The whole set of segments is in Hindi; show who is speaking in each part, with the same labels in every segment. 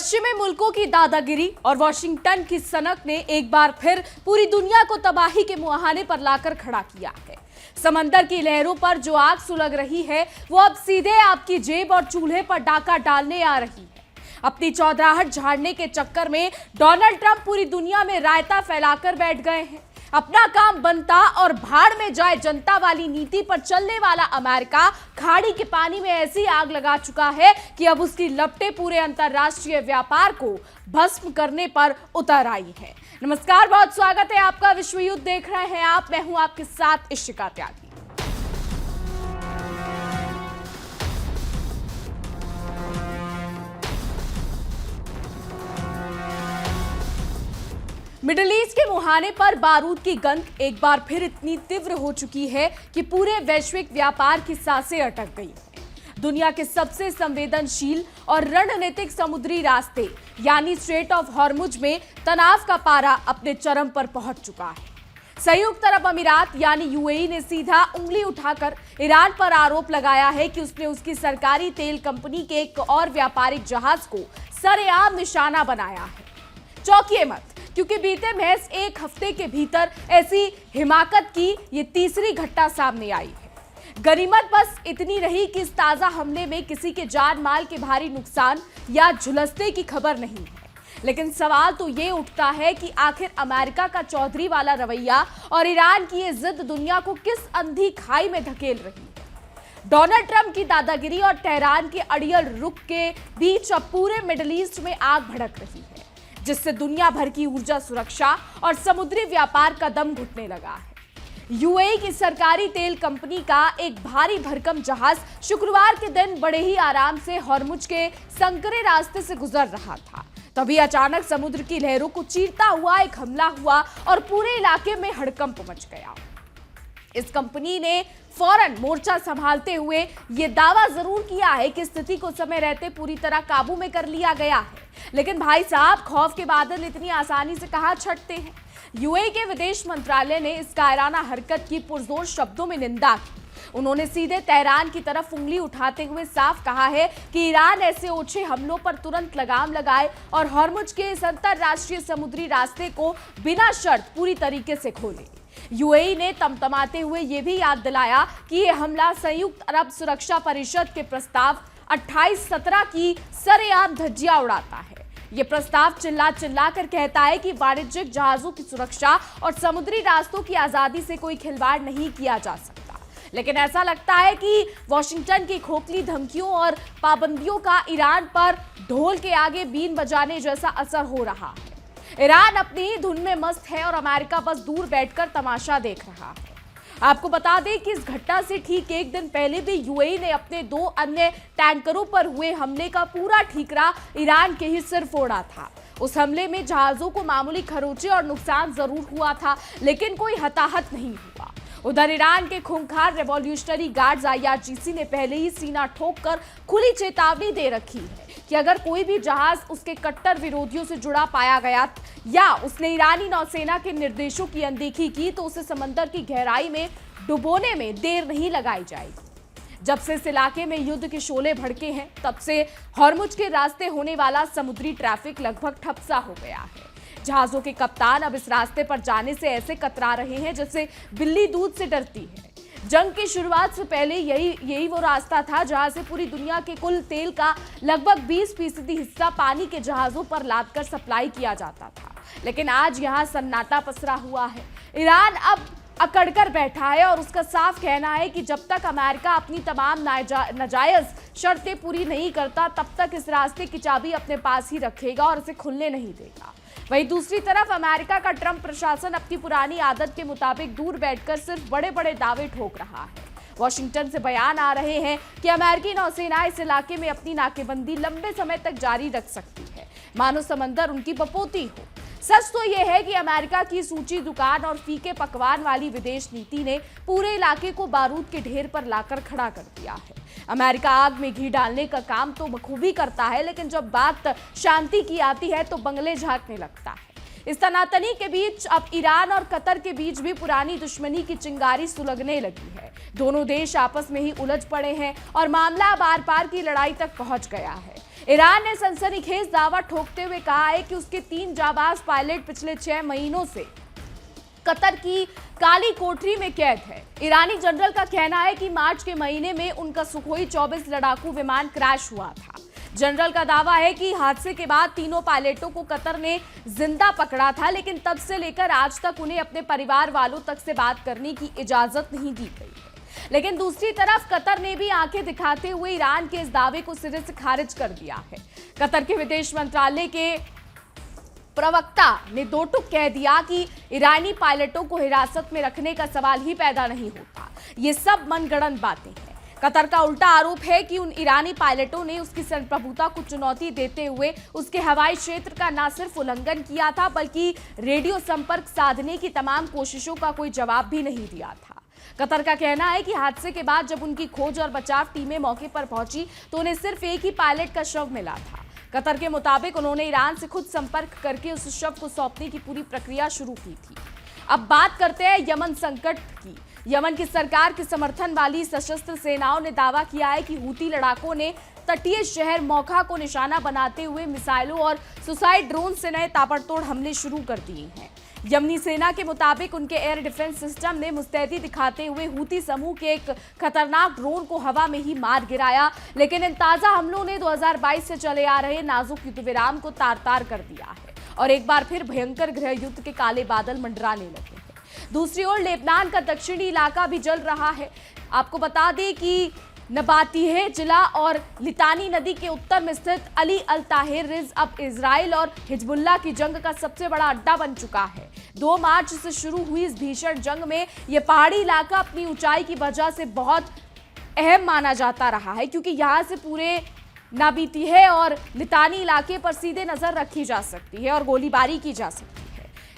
Speaker 1: पश्चिमी मुल्कों की दादागिरी और वॉशिंगटन की सनक ने एक बार फिर पूरी दुनिया को तबाही के मुहाने पर लाकर खड़ा किया है। समंदर की लहरों पर जो आग सुलग रही है वो अब सीधे आपकी जेब और चूल्हे पर डाका डालने आ रही है। अपनी चौधराहट झाड़ने के चक्कर में डोनाल्ड ट्रंप पूरी दुनिया में रायता फैलाकर बैठ गए हैं। अपना काम बनता और भाड़ में जाए जनता वाली नीति पर चलने वाला अमेरिका खाड़ी के पानी में ऐसी आग लगा चुका है कि अब उसकी लपटें पूरे अंतरराष्ट्रीय व्यापार को भस्म करने पर उतर आई है। नमस्कार, बहुत स्वागत है आपका। विश्व युद्ध देख रहे हैं आप, मैं हूं आपके साथ इशिका त्यागी। मिडिल ईस्ट के मुहाने पर बारूद की गंध एक बार फिर इतनी तीव्र हो चुकी है कि पूरे वैश्विक व्यापार की सांसें अटक गई हैं। दुनिया के सबसे संवेदनशील और रणनीतिक समुद्री रास्ते यानी स्ट्रेट ऑफ हॉर्मुज में तनाव का पारा अपने चरम पर पहुंच चुका है। संयुक्त अरब अमीरात यानी यूएई ने सीधा उंगली उठाकर ईरान पर आरोप लगाया है कि उसने उसकी सरकारी तेल कंपनी के एक और व्यापारिक जहाज को सरेआम निशाना बनाया है। चौंकिए मत, क्योंकि बीते महज एक हफ्ते के भीतर ऐसी हिमाकत की ये तीसरी घटना सामने आई है। गनीमत बस इतनी रही कि इस ताजा हमले में किसी के जान माल के भारी नुकसान या झुलसने की खबर नहीं है। लेकिन सवाल तो ये उठता है कि आखिर अमेरिका का चौधरी वाला रवैया और ईरान की ये जिद दुनिया को किस अंधी खाई में धकेल रही है। डोनाल्ड ट्रंप की दादागिरी और तेहरान के अड़ियल रुख के बीच अब पूरे मिडिल ईस्ट में आग भड़क रही है, जिससे दुनिया भर की ऊर्जा सुरक्षा और समुद्री व्यापार का दम घुटने लगा है। यूएई की सरकारी तेल कंपनी का एक भारी भरकम जहाज शुक्रवार के दिन बड़े ही आराम से हॉर्मुज के संकरे रास्ते से गुजर रहा था। तभी अचानक समुद्र की लहरों को चीरता हुआ एक हमला हुआ और पूरे इलाके में हड़कंप मच गया। इस कंपनी ने फौरन मोर्चा संभालते हुए यह दावा जरूर किया है कि स्थिति को समय रहते पूरी तरह काबू में कर लिया गया है। लेकिन भाई साहब, खौफ के बादल इतनी आसानी से कहां छटते हैं। यूएई के विदेश मंत्रालय ने इस कायराना हरकत की पुरजोर शब्दों में निंदा की। उन्होंने सीधे तेहरान की तरफ उंगली उठाते हुए साफ कहा है कि ईरान ऐसे ओछे हमलों पर तुरंत लगाम लगाए और हॉर्मुज के इस अंतरराष्ट्रीय समुद्री रास्ते को बिना शर्त पूरी तरीके से खोले। यूएई ने तमतमाते हुए यह भी याद दिलाया कि यह हमला संयुक्त अरब सुरक्षा परिषद के प्रस्ताव 28-17 की सरेआम धज्जियां उड़ाता है। यह प्रस्ताव चिल्ला कर कहता है कि वाणिज्यिक जहाजों की सुरक्षा और समुद्री रास्तों की आजादी से कोई खिलवाड़ नहीं किया जा सकता। लेकिन ऐसा लगता है कि वॉशिंगटन की खोखली धमकियों और पाबंदियों का ईरान पर ढोल के आगे बीन बजाने जैसा असर हो रहा है। ईरान अपनी ही धुन में मस्त है और अमेरिका बस दूर बैठकर तमाशा देख रहा है। आपको बता दें कि इस घटना से ठीक एक दिन पहले भी यूएई ने अपने 2 अन्य टैंकरों पर हुए हमले का पूरा ठीकरा ईरान के ही सिर फोड़ा था। उस हमले में जहाजों को मामूली खरोंचे और नुकसान जरूर हुआ था, लेकिन कोई हताहत नहीं हुआ। उधर ईरान के खूंखार रेवोल्यूशनरी गार्ड्स आईआरजीसी ने पहले ही सीना ठोककर खुली चेतावनी दे रखी है कि अगर कोई भी जहाज उसके कट्टर विरोधियों से जुड़ा पाया गया या उसने ईरानी नौसेना के निर्देशों की अनदेखी की तो उसे समंदर की गहराई में डुबोने में देर नहीं लगाई जाएगी। जब से इस इलाके में युद्ध के शोले भड़के हैं, तब से हॉर्मुज के रास्ते होने वाला समुद्री ट्रैफिक लगभग ठप सा हो गया है। जहाजों के कप्तान अब इस रास्ते पर जाने से ऐसे कतरा रहे हैं जैसे बिल्ली दूध से डरती है। जंग की शुरुआत से पहले यही वो रास्ता था जहां से पूरी दुनिया के कुल तेल का लगभग 20% हिस्सा पानी के जहाजों पर लादकर सप्लाई किया जाता था। लेकिन आज यहां सन्नाटा पसरा हुआ है। ईरान अब अकड़कर बैठा है और उसका साफ कहना है कि जब तक अमेरिका अपनी तमाम नाजायज शर्तें पूरी नहीं करता, तब तक इस रास्ते की चाबी अपने पास ही रखेगा और इसे खुलने नहीं देगा। वहीं दूसरी तरफ अमेरिका का ट्रंप प्रशासन अपनी पुरानी आदत के मुताबिक दूर बैठकर सिर्फ बड़े बड़े दावे ठोक रहा है। वॉशिंगटन से बयान आ रहे हैं कि अमेरिकी नौसेना इस इलाके में अपनी नाकेबंदी लंबे समय तक जारी रख सकती है, मानो समंदर उनकी बपोती हो। सच तो यह है कि अमेरिका की सूची दुकान और फीके पकवान वाली विदेश नीति ने पूरे इलाके को बारूद के ढेर पर लाकर खड़ा कर दिया है। अमेरिका आग में घी डालने का काम तो बखूबी करता है, लेकिन जब बात शांति की आती है तो बंगले झांकने लगता है। इस तनातनी के बीच अब ईरान और कतर के बीच भी पुरानी दुश्मनी की चिंगारी सुलगने लगी है। दोनों देश आपस में ही उलझ पड़े हैं और मामला अब आर पार की लड़ाई तक पहुंच गया है। ईरान ने सनसनीखेज दावा ठोकते हुए कहा है कि उसके 3 जाबाज पायलट पिछले 6 महीनों से कतर की काली कोठरी में कैद है। ईरानी जनरल का कहना है कि मार्च के महीने में उनका सुखोई 24 लड़ाकू विमान क्रैश हुआ था। जनरल का दावा है कि हादसे के बाद तीनों पायलटों को कतर ने जिंदा पकड़ा था, लेकिन तब से लेकर आज तक उन्हें अपने परिवार वालों तक से बात करने की इजाजत नहीं दी गई है। लेकिन दूसरी तरफ कतर ने भी आंखें दिखाते हुए ईरान के इस दावे को सिरे से खारिज कर दिया है। कतर के विदेश मंत्रालय के प्रवक्ता ने दो टूक कह दिया कि ईरानी पायलटों को हिरासत में रखने का सवाल ही पैदा नहीं होता, ये सब मनगढ़ंत बातें हैं। कतर का उल्टा आरोप है कि उन ईरानी पायलटों ने उसकी संप्रभुता को चुनौती देते हुए उसके हवाई क्षेत्र का न सिर्फ उल्लंघन किया था, बल्कि रेडियो संपर्क साधने की तमाम कोशिशों का कोई जवाब भी नहीं दिया था। कतर का कहना है कि हादसे के बाद जब उनकी खोज और बचाव टीमें मौके पर पहुंची तो उन्हें सिर्फ एक ही पायलट का शव मिला था। कतर के मुताबिक उन्होंने ईरान से खुद संपर्क करके उस शव को सौंपने की पूरी प्रक्रिया शुरू की थी। अब बात करते हैं यमन संकट की। यमन की सरकार के समर्थन वाली सशस्त्र सेनाओं ने दावा किया है कि हूती लड़ाकों ने तटीय शहर मौका को निशाना बनाते हुए मिसाइलों और सुसाइड ड्रोन से नए ताबड़तोड़ हमले शुरू कर दिए हैं। यमनी सेना के मुताबिक उनके एयर डिफेंस सिस्टम ने मुस्तैदी दिखाते हुए हूती समूह के एक खतरनाक ड्रोन को हवा में ही मार गिराया, लेकिन इन ताजा हमलों ने 2022 से चले आ रहे नाजुक युद्ध विराम को तार-तार कर दिया है और एक बार फिर भयंकर गृह युद्ध के काले बादल मंडराने लगे हैं। दूसरी ओर लेबनान का दक्षिणी इलाका भी जल रहा है। आपको बता दें कि नबातीह जिला और लितानी नदी के उत्तर में स्थित अली अल ताहिर रिज अब इजराइल और हिजबुल्लाह की जंग का सबसे बड़ा अड्डा बन चुका है। 2 मार्च से शुरू हुई इस भीषण जंग में यह पहाड़ी इलाका अपनी ऊंचाई की वजह से बहुत अहम माना जाता रहा है, क्योंकि यहाँ से पूरे नाबीतीह और लितानी इलाके पर सीधे नजर रखी जा सकती है और गोलीबारी की जा सकती है।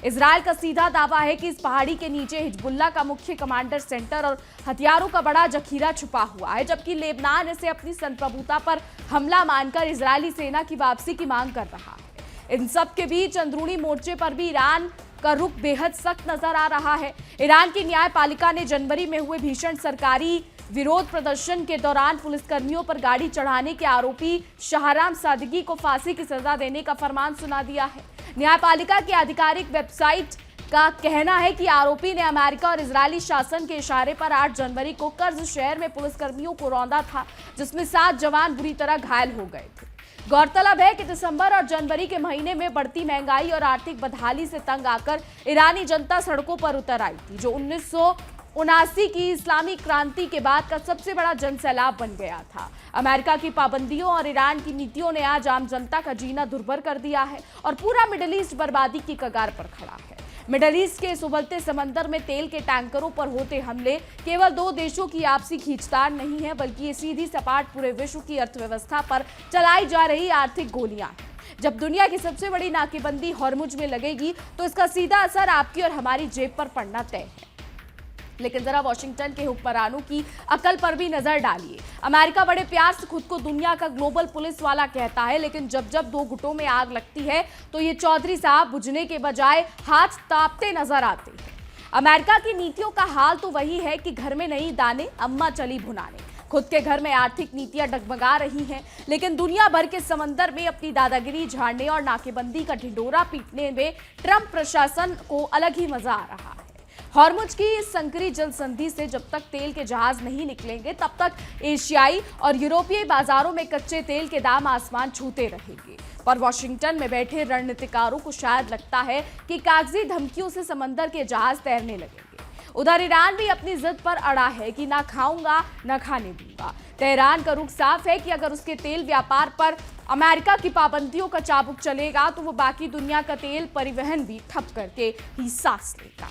Speaker 1: इजराइल का सीधा दावा है कि इस पहाड़ी के नीचे हिजबुल्लाह का मुख्य कमांडर सेंटर और हथियारों का बड़ा जखीरा छुपा हुआ है, जबकि लेबनान इसे अपनी संप्रभुता पर हमला मानकर इजरायली सेना की वापसी की मांग कर रहा है। इन सब के बीच अंदरूनी मोर्चे पर भी ईरान का रुख बेहद सख्त नजर आ रहा है। ईरान की न्यायपालिका ने जनवरी में हुए भीषण सरकारी विरोध प्रदर्शन के दौरान पुलिसकर्मियों पर गाड़ी चढ़ाने के आरोपी शाहराम सादगी को फांसी की सजा देने का फरमान सुना दिया है। न्यायपालिका की आधिकारिक वेबसाइट का कहना है कि आरोपी ने अमेरिका और इजरायली शासन के इशारे पर 8 जनवरी को कर्ज शहर में पुलिसकर्मियों को रौंदा था, जिसमें 7 जवान बुरी तरह घायल हो गए थे। गौरतलब है कि दिसंबर और जनवरी के महीने में बढ़ती महंगाई और आर्थिक बदहाली से तंग आकर ईरानी जनता सड़कों पर उतर आई थी, जो 1979 की इस्लामी क्रांति के बाद का सबसे बड़ा जनसैलाब बन गया था। अमेरिका की पाबंदियों और ईरान की नीतियों ने आज आम जनता का जीना दुर्भर कर दिया है और पूरा मिडिल ईस्ट बर्बादी की कगार पर खड़ा है। मिडिल ईस्ट के इस उबलते समंदर में तेल के टैंकरों पर होते हमले केवल 2 देशों की आपसी खींचतान नहीं है, बल्कि ये सीधी सपाट पूरे विश्व की अर्थव्यवस्था पर चलाई जा रही आर्थिक गोलियां हैं। जब दुनिया की सबसे बड़ी नाकेबंदी हॉर्मुज में लगेगी तो इसका सीधा असर आपकी और हमारी जेब पर पड़ना तय है। लेकिन जरा वॉशिंगटन के हुक्मरानों की अकल पर भी नजर डालिए। अमेरिका बड़े प्यार से खुद को दुनिया का ग्लोबल पुलिस वाला कहता है, लेकिन जब जब 2 गुटों में आग लगती है तो ये चौधरी साहब बुझने के बजाय हाथ तापते नजर आते हैं। अमेरिका की नीतियों का हाल तो वही है कि घर में नहीं दाने, अम्मा चली भुनाने। खुद के घर में आर्थिक नीतियां डगमगा रही हैं, लेकिन दुनिया भर के समंदर में अपनी दादागिरी झाड़ने और नाकेबंदी का ढिंडोरा पीटने में ट्रंप प्रशासन को अलग ही मजा आ रहा है। हॉर्मुज की इस संकरी जल संधि से जब तक तेल के जहाज नहीं निकलेंगे, तब तक एशियाई और यूरोपीय बाजारों में कच्चे तेल के दाम आसमान छूते रहेंगे। पर वॉशिंगटन में बैठे रणनीतिकारों को शायद लगता है कि कागजी धमकियों से समंदर के जहाज तैरने लगेंगे। उधर ईरान भी अपनी जिद पर अड़ा है कि ना खाऊंगा ना खाने दूंगा। तेहरान का रुख साफ है कि अगर उसके तेल व्यापार पर अमेरिका की पाबंदियों का चाबुक चलेगा तो वो बाकी दुनिया का तेल परिवहन भी ठप करके ही सांस लेगा।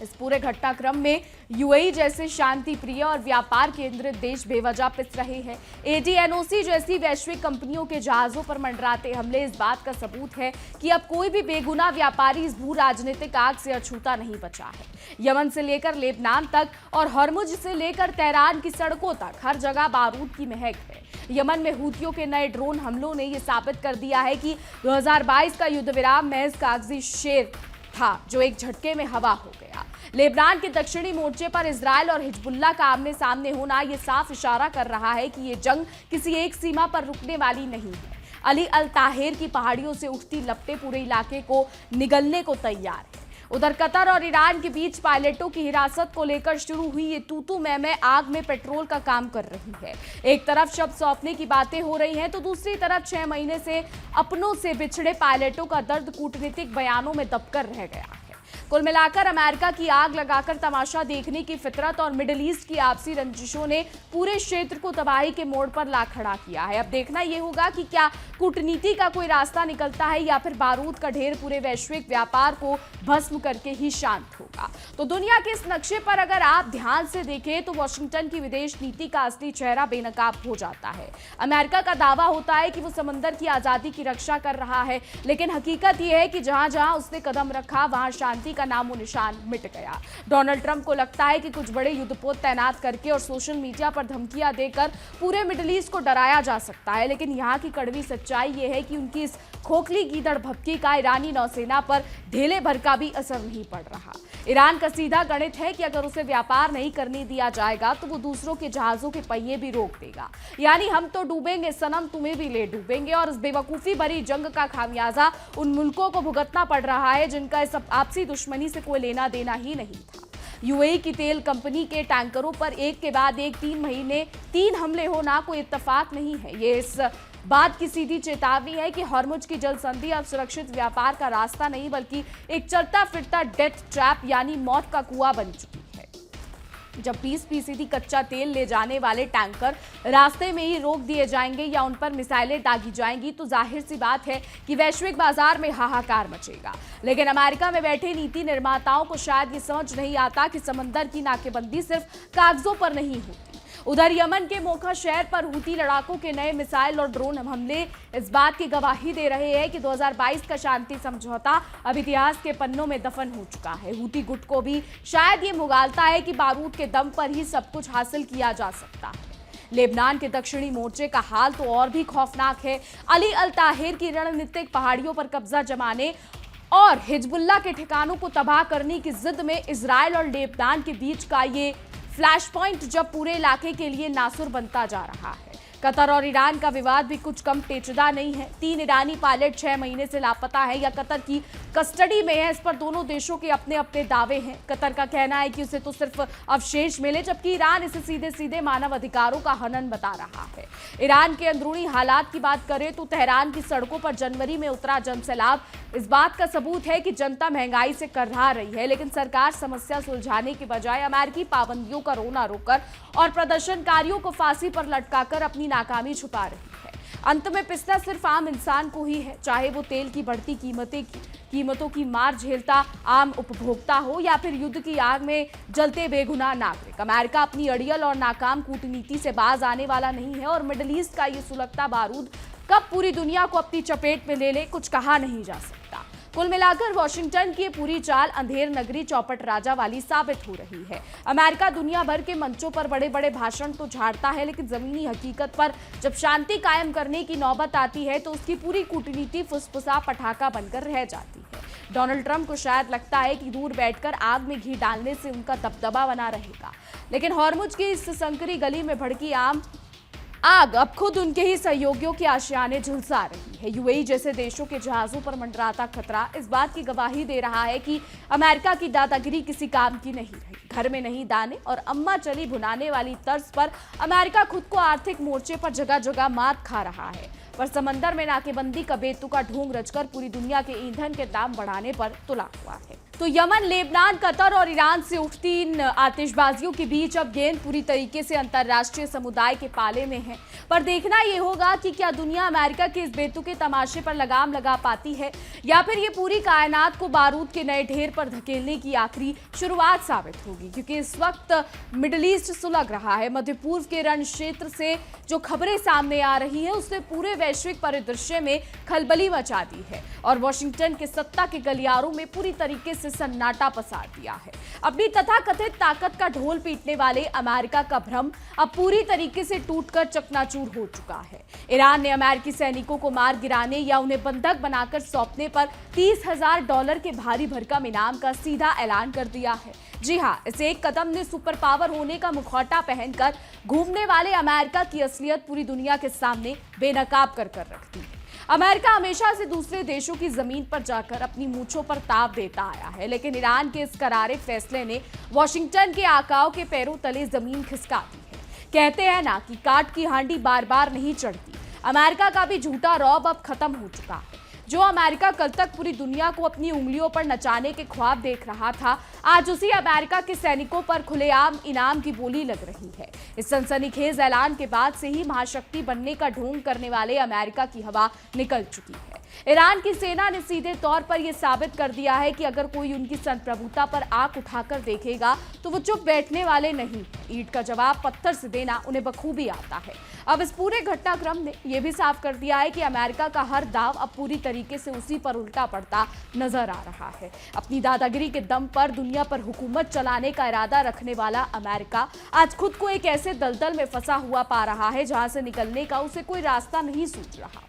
Speaker 1: इस पूरे घटनाक्रम में यूएई जैसे शांति प्रिय और व्यापार केंद्रित देश बेवजह पिस रहे हैं। एडीएनओसी जैसी वैश्विक कंपनियों के जहाजों पर मंडराते हमले इस बात का सबूत है कि अब कोई भी बेगुनाह व्यापारी इस भू राजनीतिक आग से अछूता नहीं बचा है। यमन से लेकर लेबनान तक और हॉर्मुज से लेकर तेहरान की सड़कों तक हर जगह बारूद की महक है। यमन में हूतियों के नए ड्रोन हमलों ने यह साबित कर दिया है कि 2022 का युद्ध विराम महज कागजी शेर था जो एक झटके में हवा हो गया। लेबनान के दक्षिणी मोर्चे पर इजरायल और हिजबुल्लाह का आमने सामने होना यह साफ इशारा कर रहा है कि ये जंग किसी एक सीमा पर रुकने वाली नहीं है। अली अल ताहिर की पहाड़ियों से उठती लपटें पूरे इलाके को निगलने को तैयार है। उधर कतर और ईरान के बीच पायलटों की हिरासत को लेकर शुरू हुई ये तू मैं आग में पेट्रोल का काम कर रही है। एक तरफ शब्द सौंपने की बातें हो रही हैं तो दूसरी तरफ 6 महीने से अपनों से बिछड़े पायलटों का दर्द कूटनीतिक बयानों में दबकर रह गया है। कुल मिलाकर अमेरिका की आग लगाकर तमाशा देखने की फितरत और मिडिल ईस्ट की आपसी रंजिशों ने पूरे क्षेत्र को तबाही के मोड़ पर ला खड़ा किया है। अब देखना यह होगा कि क्या कूटनीति का कोई रास्ता निकलता है या फिर बारूद का ढेर पूरे वैश्विक व्यापार को भस्म करके ही शांत होगा। तो दुनिया के इस नक्शे पर अगर आप ध्यान से देखें तो वॉशिंगटन की विदेश नीति का असली चेहरा बेनकाब हो जाता है। अमेरिका का दावा होता है कि वो समंदर की आजादी की रक्षा कर रहा है, लेकिन हकीकत यह है कि जहां जहां उसने कदम रखा वहां शांति का नामो निशान मिट गया। डोनाल्ड ट्रंप को लगता है कि कुछ बड़े युद्धपोत तैनात करके और सोशल मीडिया पर धमकियां देकर पूरे मिडिल ईस्ट को डराया जा सकता है, लेकिन यहां की कड़वी सच्चाई यह है कि उनकी इस खोखली गीदड़ भपकी का ईरानी नौसेना पर ढेले भर का भी असर नहीं पड़ रहा। ईरान का सीधा गणित है कि अगर उसे व्यापार नहीं करने दिया जाएगा तो वो दूसरों के जहाजों के पहिए भी रोक देगा, यानी हम तो डूबेंगे सनम, तुम्हें भी ले डूबेंगे। और इस बेवकूफी भरी जंग का खामियाजा उन मुल्कों को भुगतना पड़ रहा है जिनका इस आपसी दुश्मनी से कोई लेना देना ही नहीं था। यूएई की तेल कंपनी के टैंकरों पर एक के बाद एक 3 महीने 3 हमले होना कोई इत्तेफाक नहीं है। ये इस बात की सीधी चेतावनी है कि हॉर्मुज की जल संधि अब सुरक्षित व्यापार का रास्ता नहीं बल्कि एक चलता फिरता डेथ ट्रैप यानी मौत का कुआं बन चुकी है। जब 20% कच्चा तेल ले जाने वाले टैंकर रास्ते में ही रोक दिए जाएंगे या उन पर मिसाइलें दागी जाएंगी तो जाहिर सी बात है कि वैश्विक बाजार में हाहाकार मचेगा। लेकिन अमेरिका में बैठे नीति निर्माताओं को शायद ये समझ नहीं आता कि समंदर की नाकेबंदी सिर्फ कागजों पर नहीं होती। उधर यमन के मोखा शहर पर हूती लड़ाकों के नए मिसाइल और ड्रोन हमले इस बात की गवाही दे रहे हैं कि 2022 का शांति समझौता अब इतिहास के पन्नों में दफन हो चुका है। हूती गुट को भी शायद ये मुगालता है कि बारूद के दम पर ही सब कुछ हासिल किया जा सकता है। लेबनान के दक्षिणी मोर्चे का हाल तो और भी खौफनाक है। अली अल ताहिर की रणनीतिक पहाड़ियों पर कब्जा जमाने और हिजबुल्लाह के ठिकानों को तबाह करने की जिद में इजरायल और लेबनान के बीच का ये फ्लैश पॉइंट जब पूरे इलाके के लिए नासुर बनता जा रहा है। कतर और ईरान का विवाद भी कुछ कम पेचीदा नहीं है। 3 ईरानी पायलट 6 महीने से लापता है या कतर की कस्टडी में है। इस पर दोनों देशों के अपने अपने दावे हैं। कतर का कहना है कि उसे तो सिर्फ अवशेष मिले, जबकि ईरान इसे सीधे सीधे मानव अधिकारों का हनन बता रहा है। ईरान के अंदरूनी हालात की बात करें तो तेहरान की सड़कों पर जनवरी में उतरा जनसैलाब इस बात का सबूत है कि जनता महंगाई से कर्रा रही है, लेकिन सरकार समस्या सुलझाने के बजाय अमेरिकी पाबंदियों का रोना रोकर और प्रदर्शनकारियों को फांसी पर लटकाकर अपनी नाकामी छुपा रही है। अंत में पिसना सिर्फ आम इंसान को ही है, चाहे वो तेल की बढ़ती कीमतों की मार झेलता आम उपभोक्ता हो या फिर युद्ध की आग में जलते बेगुनाह नागरिक। अमेरिका अपनी अड़ियल और नाकाम कूटनीति से बाज आने वाला नहीं है और मिडिल ईस्ट का ये सुलगता बारूद कब पूरी दुनिया को अपनी चपेट में ले ले कुछ कहा नहीं जा सकता। कुल मिलाकर वॉशिंगटन की पूरी चाल अंधेर नगरी चौपट राजा वाली साबित हो रही है। अमेरिका दुनिया भर के मंचों पर बड़े बड़े भाषण तो झाड़ता है, लेकिन जमीनी हकीकत पर जब शांति कायम करने की नौबत आती है तो उसकी पूरी कूटनीति फुसफुसा पटाखा बनकर रह जाती है। डोनाल्ड ट्रंप को शायद लगता है कि दूर बैठकर आग में घी डालने से उनका दबदबा बना रहेगा, लेकिन हॉर्मुज की इस संकरी गली में भड़की आग अब खुद उनके ही सहयोगियों के आशियाने झुलसा रही है। यूएई जैसे देशों के जहाजों पर मंडराता खतरा इस बात की गवाही दे रहा है कि अमेरिका की दादागिरी किसी काम की नहीं रही। घर में नहीं दाने और अम्मा चली भुनाने वाली तर्ज पर अमेरिका खुद को आर्थिक मोर्चे पर जगह जगह मात खा रहा है, पर समंदर में नाकेबंदी का बेतुका ढोंग रचकर पूरी दुनिया के ईंधन के दाम बढ़ाने पर तुला हुआ है। तो यमन, लेबनान, कतर और ईरान से उठती इन आतिशबाजियों के बीच अब गेंद पूरी तरीके से अंतर्राष्ट्रीय समुदाय के पाले में है, पर देखना यह होगा कि क्या दुनिया अमेरिका के इस बेतुके तमाशे पर लगाम लगा पाती है या फिर ये पूरी कायनात को बारूद के नए ढेर पर धकेलने की आखिरी शुरुआत साबित होगी। क्योंकि इस वक्त मिडिल ईस्ट सुलग रहा है। मध्य पूर्व के रण क्षेत्र से जो खबरें सामने आ रही है उसने पूरे वैश्विक परिदृश्य में खलबली मचा दी है और वॉशिंगटन के सत्ता के गलियारों में पूरी तरीके से से सन्नाटा पसार दिया है। अपनी तथाकथित ताकत का ढोल पीटने वाले अमेरिका का भ्रम अब पूरी तरीके से टूटकर चकनाचूर हो चुका है। ईरान ने अमेरिकी सैनिकों को मार गिराने या उन्हें बंधक बनाकर सौंपने पर $30,000 के भारी भरकम इनाम का सीधा ऐलान कर दिया है। जी हां, इस एक कदम ने सुपर पावर होने का मुखौटा पहनकर घूमने वाले अमेरिका की असलियत पूरी दुनिया के सामने बेनकाब कर रख दी है। अमेरिका हमेशा से दूसरे देशों की जमीन पर जाकर अपनी मूंछों पर ताव देता आया है, लेकिन ईरान के इस करारे फैसले ने वॉशिंगटन के आकाओं के पैरों तले जमीन खिसका दी है। कहते हैं ना कि काट की हांडी बार बार नहीं चढ़ती। अमेरिका का भी झूठा रौब अब खत्म हो चुका है। जो अमेरिका कल तक पूरी दुनिया को अपनी उंगलियों पर नचाने के ख्वाब देख रहा था, आज उसी अमेरिका के सैनिकों पर खुलेआम इनाम की बोली लग रही है। इस सनसनीखेज ऐलान के बाद से ही महाशक्ति बनने का ढोंग करने वाले अमेरिका की हवा निकल चुकी है। ईरान की सेना ने सीधे तौर पर यह साबित कर दिया है कि अगर कोई उनकी संप्रभुता पर आंख उठाकर देखेगा तो वो चुप बैठने वाले नहीं। ईंट का जवाब पत्थर से देना उन्हें बखूबी आता है। अब इस पूरे घटनाक्रम ने यह भी साफ कर दिया है कि अमेरिका का हर दाव अब पूरी तरीके से उसी पर उल्टा पड़ता नजर आ रहा है। अपनी दादागिरी के दम पर दुनिया पर हुकूमत चलाने का इरादा रखने वाला अमेरिका आज खुद को एक ऐसे दलदल में फंसा हुआ पा रहा है जहां से निकलने का उसे कोई रास्ता नहीं सूझ रहा।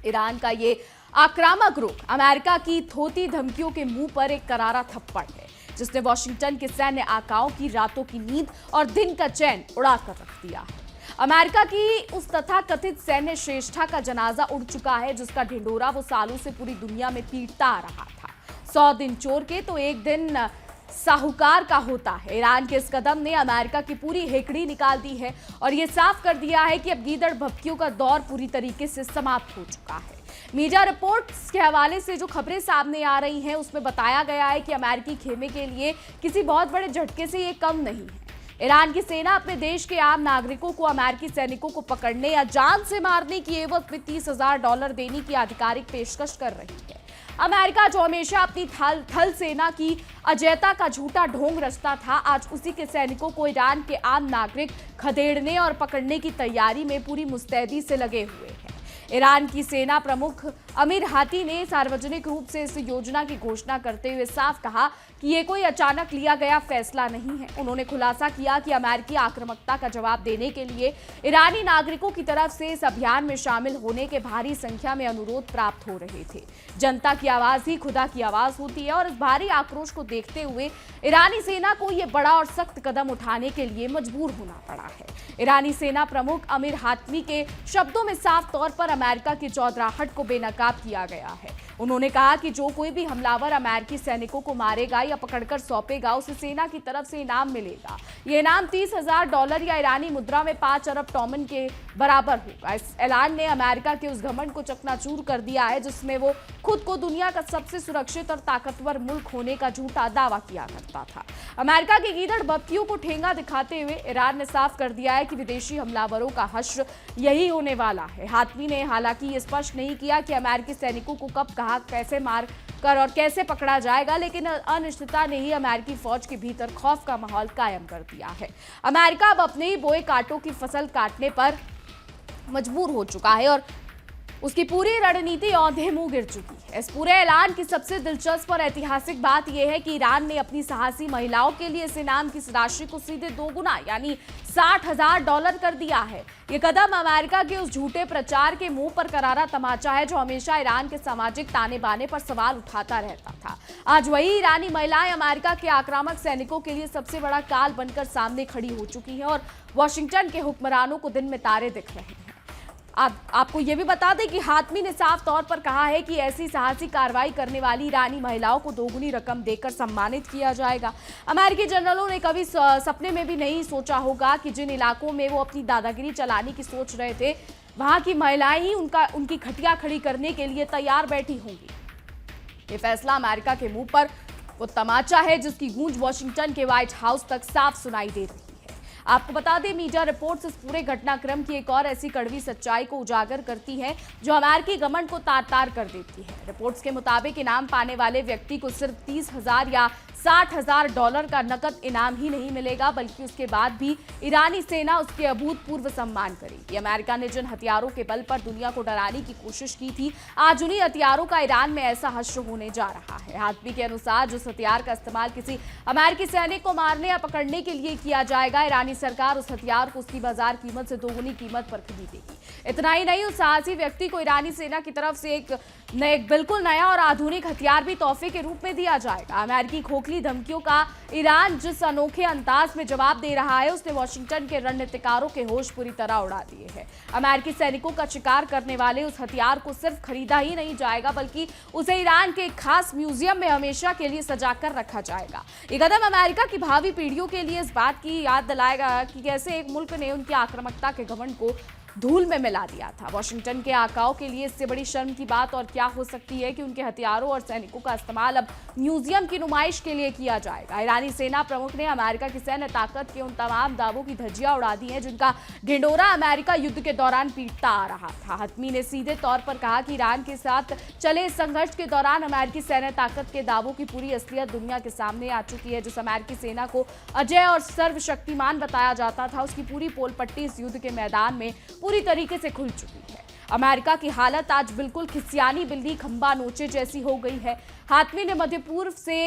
Speaker 1: ईरान का ये आक्रामक रुख अमेरिका की थोती धमकियों के मुंह पर एक करारा थप्पड़ है, जिसने वॉशिंगटन के सैन्य आकाओं की रातों की नींद और दिन का चैन उड़ा कर रख दिया है। अमेरिका की उस तथाकथित सैन्य श्रेष्ठता का जनाजा उड़ चुका है, जिसका ढिंडोरा वो सालों से पूरी दुनिया में पीटता आ रहा था। 100 दिन चोर के तो एक दिन साहूकार का होता है। ईरान के इस कदम ने अमेरिका की पूरी हेकड़ी निकाल दी है और यह साफ कर दिया है कि अब गीदड़ भभकियों का दौर पूरी तरीके से समाप्त हो चुका है। मीडिया रिपोर्ट्स के हवाले से जो खबरें सामने आ रही हैं, उसमें बताया गया है कि अमेरिकी खेमे के लिए किसी बहुत बड़े झटके से ये कम नहीं है। ईरान की सेना अपने देश के आम नागरिकों को अमेरिकी सैनिकों को पकड़ने या जान से मारने की एवज में $30,000 देने की आधिकारिक पेशकश कर रही है। अमेरिका जो हमेशा अपनी थल सेना की अजयता का झूठा ढोंग रचता था, आज उसी के सैनिकों को ईरान के आम नागरिक खदेड़ने और पकड़ने की तैयारी में पूरी मुस्तैदी से लगे हुए हैं। ईरान की सेना प्रमुख अमीर हाती ने सार्वजनिक रूप से इस योजना की घोषणा करते हुए साफ कहा कि ये कोई अचानक लिया गया फैसला नहीं है। उन्होंने खुलासा किया कि अमेरिकी आक्रामकता का जवाब देने के लिए ईरानी नागरिकों की तरफ से इस अभियान में शामिल होने के भारी संख्या में अनुरोध प्राप्त हो रहे थे। जनता की आवाज ही खुदा की आवाज होती है और इस भारी आक्रोश को देखते हुए ईरानी सेना को यह बड़ा और सख्त कदम उठाने के लिए मजबूर होना पड़ा है। ईरानी सेना प्रमुख अमीर हातमी के शब्दों में साफ तौर पर अमेरिका की चौधराहट को बेनकाब किया गया है। उन्होंने कहा कि जो कोई भी हमलावर अमेरिकी सैनिकों को मारेगा या पकड़कर सौंपेगा, उसे सेना की तरफ से इनाम मिलेगा। ये इनाम $30,000 या ईरानी मुद्रा में 5 अरब टोमन के बराबर होगा। इस ऐलान ने अमेरिका के उस घमंड को चकनाचूर कर दिया है जिसमें वो खुद को दुनिया का सबसे सुरक्षित और ताकतवर मुल्क होने का झूठा दावा किया करता था। अमेरिका की गीदड़ भभकियों को ठेंगा दिखाते हुए ईरान ने साफ कर दिया है कि विदेशी हमलावरों का हश्र यही होने वाला है। हातमी ने हालांकि ये स्पष्ट नहीं किया कि अमेरिकी सैनिकों को कब, कहां, कैसे मार कर और कैसे पकड़ा जाएगा, लेकिन अनिश्चितता ने ही अमेरिकी फौज के भीतर खौफ का माहौल कायम कर दिया है। अमेरिका अब अपने ही बोए कांटों की फसल काटने पर मजबूर हो चुका है और उसकी पूरी रणनीति औंधे मुंह गिर चुकी है। इस पूरे ऐलान की सबसे दिलचस्प और ऐतिहासिक बात यह है कि ईरान ने अपनी साहसी महिलाओं के लिए इस इनाम की राशि को सीधे दोगुना यानी $60,000 कर दिया है। ये कदम अमेरिका के उस झूठे प्रचार के मुंह पर करारा तमाचा है जो हमेशा ईरान के सामाजिक ताने बाने पर सवाल उठाता रहता था। आज वही ईरानी महिलाएं अमेरिका के आक्रामक सैनिकों के लिए सबसे बड़ा काल बनकर सामने खड़ी हो चुकी हैं और वॉशिंगटन के हुक्मरानों को दिन में तारे दिख रहे हैं। आपको यह भी बता दें कि हातमी ने साफ तौर पर कहा है कि ऐसी साहसी कार्रवाई करने वाली ईरानी महिलाओं को दोगुनी रकम देकर सम्मानित किया जाएगा। अमेरिकी जनरलों ने कभी सपने में भी नहीं सोचा होगा कि जिन इलाकों में वो अपनी दादागिरी चलाने की सोच रहे थे, वहां की महिलाएं ही उनकी खटिया खड़ी करने के लिए तैयार बैठी होंगी। ये फैसला अमेरिका के मुंह पर वो तमाचा है जिसकी गूंज वॉशिंगटन के व्हाइट हाउस तक साफ सुनाई दे रही है। आपको बता दें, मीडिया रिपोर्ट्स इस पूरे घटनाक्रम की एक और ऐसी कड़वी सच्चाई को उजागर करती है जो अमेरिकी घमंड को तार तार कर देती है। रिपोर्ट्स के मुताबिक इनाम पाने वाले व्यक्ति को सिर्फ $30,000 या $60,000 का नकद इनाम ही नहीं मिलेगा, बल्कि उसके बाद भी ईरानी सेना उसके अभूतपूर्व सम्मान करेगी। अमेरिका ने जिन हथियारों के बल पर दुनिया को डराने की कोशिश की थी, आज उन्हीं हथियारों का ईरान में ऐसा हश्र होने जा रहा है। हाथमी के अनुसार जिस हथियार का इस्तेमाल किसी अमेरिकी सैनिक को मारने या पकड़ने के लिए किया जाएगा, ईरानी सरकार उस हथियार को उसकी बाजार कीमत से दोगुनी कीमत पर खरीदेगी। इतना ही नहीं, उस साहसी व्यक्ति को ईरानी सेना की तरफ से एक बिल्कुल नया और आधुनिक हथियार भी तोहफे के रूप में दिया जाएगा। अमेरिकी खोखली धमकियों का ईरान जिस अनोखे अंदाज में जवाब दे रहा है, उसने वॉशिंगटन के रणनीतिकारों के होश पूरी तरह उड़ा दिए हैं। अमेरिकी सैनिकों का शिकार करने वाले उस हथियार को सिर्फ खरीदा ही नहीं जाएगा, बल्कि उसे ईरान के एक खास म्यूजियम में हमेशा के लिए सजाकर रखा जाएगा। ये कदम अमेरिका की भावी पीढ़ियों के लिए इस बात की याद दिलाएगा कि कैसे एक मुल्क ने उनकी आक्रामकता के घमंड को धूल में मिला दिया था। वॉशिंगटन के आकाओं के लिए इससे बड़ी शर्म की बात और क्या हो सकती है कि उनके हथियारों और सैनिकों का इस्तेमाल अब म्यूजियम की नुमाइश के लिए किया जाएगा। ईरानी सेना प्रमुख ने अमेरिका की सैन्य ताकत के उन तमाम दावों की धज्जियां उड़ा दी हैं जिनका ढिंडोरा अमेरिका युद्ध के दौरान पीटता आ रहा था। हाथमी ने सीधे तौर पर कहा कि ईरान के साथ चले इस संघर्ष के दौरान अमेरिकी सैन्य ताकत के दावों की पूरी असलियत दुनिया के सामने आ चुकी है। जिस अमेरिकी सेना को अजय और सर्वशक्तिमान बताया जाता था, उसकी पूरी पोल पट्टी इस युद्ध के मैदान में पूरी तरीके से खुल चुकी है। अमेरिका की हालत आज बिल्कुल खिसियानी बिल्ली खंबा नोचे जैसी हो गई है। हाथमी ने मध्य पूर्व से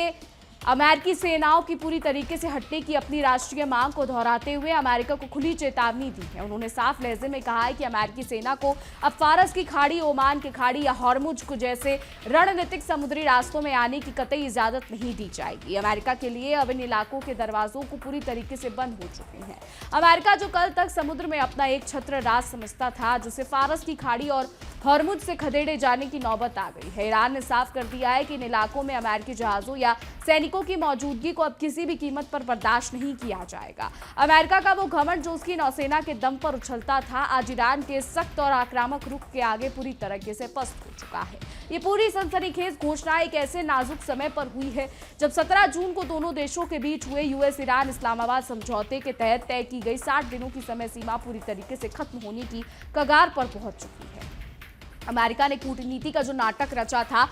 Speaker 1: अमेरिकी सेनाओं की पूरी तरीके से हटने की अपनी राष्ट्रीय मांग को दोहराते हुए अमेरिका को खुली चेतावनी दी है। उन्होंने साफ लहजे में कहा है कि अमेरिकी सेना को अब फारस की खाड़ी, ओमान की खाड़ी या हॉर्मुज को जैसे रणनीतिक समुद्री रास्तों में आने की कतई इजाजत नहीं दी जाएगी। अमेरिका के लिए अब इन इलाकों के दरवाजों को पूरी तरीके से बंद हो चुके हैं। अमेरिका जो कल तक समुद्र में अपना एक छत्र राज समझता था, जिसे फारस की खाड़ी और हॉर्मुज से खदेड़े जाने की नौबत आ गई है। ईरान ने साफ कर दिया है कि इन इलाकों में अमेरिकी जहाजों या सैनिकों की मौजूदगी को अब किसी भी कीमत पर बर्दाश्त नहीं किया जाएगा। अमेरिका का वो घमंड जो उसकी नौसेना के दम पर उछलता था, आज ईरान के सख्त और आक्रामक रुख के आगे पूरी तरीके से पस्त हो चुका है। ये पूरी सनसनीखेज घोषणा एक ऐसे नाजुक समय पर हुई है जब 17 जून को दोनों देशों के बीच हुए यूएस ईरान इस्लामाबाद समझौते के तहत तय की गई 60 दिनों की समय सीमा पूरी तरीके से खत्म होने की कगार पर पहुंच चुकी है। अमेरिका ने कूटनीति का जो नाटक रचा था,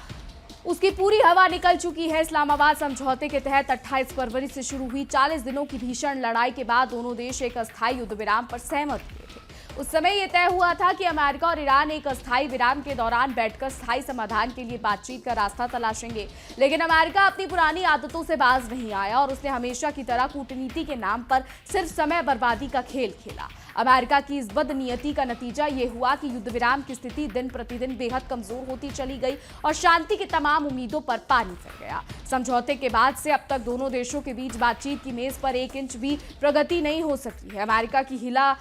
Speaker 1: उसकी पूरी हवा निकल चुकी है। इस्लामाबाद समझौते के तहत 28 फरवरी से शुरू हुई 40 दिनों की भीषण लड़ाई के बाद दोनों देश एक अस्थायी युद्ध विराम पर सहमत हुए थे। उस समय यह तय हुआ था कि अमेरिका और ईरान एक अस्थायी विराम के दौरान बैठकर स्थायी समाधान के लिए बातचीत का रास्ता तलाशेंगे। लेकिन अमेरिका अपनी पुरानी आदतों से बाज नहीं आया और उसने हमेशा की तरह कूटनीति के नाम पर सिर्फ समय बर्बादी का खेल खेला। अमेरिका की इस बदनीयती का नतीजा ये हुआ कि युद्ध विराम की स्थिति दिन प्रतिदिन बेहद कमजोर होती चली गई और शांति की तमाम उम्मीदों पर पानी फिर गया। समझौते के बाद से अब तक दोनों देशों के बीच बातचीत की मेज पर 1 इंच भी प्रगति नहीं हो सकी है। अमेरिका की हिला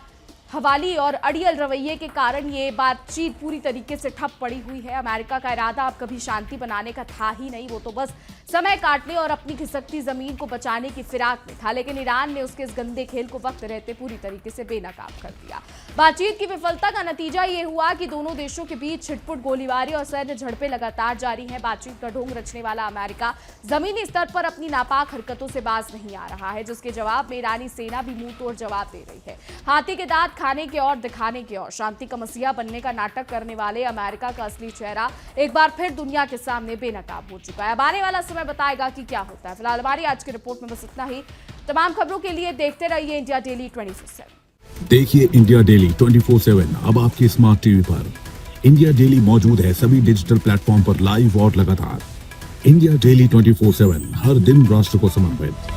Speaker 1: हवाली और अड़ियल रवैये के कारण ये बातचीत पूरी तरीके से ठप पड़ी हुई है। अमेरिका का इरादा अब कभी शांति बनाने का था ही नहीं, वो तो बस समय काटने और अपनी खिसकती जमीन को बचाने की फिराक में था। लेकिन ईरान ने उसके इस गंदे खेल को वक्त रहते पूरी तरीके से बेनकाब कर दिया। बातचीत की विफलता का नतीजा ये हुआ कि दोनों देशों के बीच छिटपुट गोलीबारी और सैन्य झड़पें लगातार जारी हैं। बातचीत का ढोंग रचने वाला अमेरिका जमीनी स्तर पर अपनी नापाक हरकतों से बाज नहीं आ रहा है, जिसके जवाब में ईरानी सेना भी मुंह तोड़ जवाब दे रही है। हाथी के दांत खाने के और दिखाने के और शांति का मसीहा बनने का नाटक करने वाले अमेरिका का असली चेहरा एक बार फिर दुनिया के सामने बेनकाब हो चुका है। अब आने वाला समय बताएगा कि क्या होता है। फिलहाल हमारी आज की रिपोर्ट में बस इतना ही। तमाम खबरों के लिए देखते रहिए इंडिया डेली 24/7।
Speaker 2: देखिए इंडिया डेली 24/7 अब आपके स्मार्ट टीवी पर। इंडिया डेली मौजूद है सभी डिजिटल प्लेटफॉर्म पर लाइव और लगातार। इंडिया डेली 24/7 हर दिन राष्ट्र को समर्पित।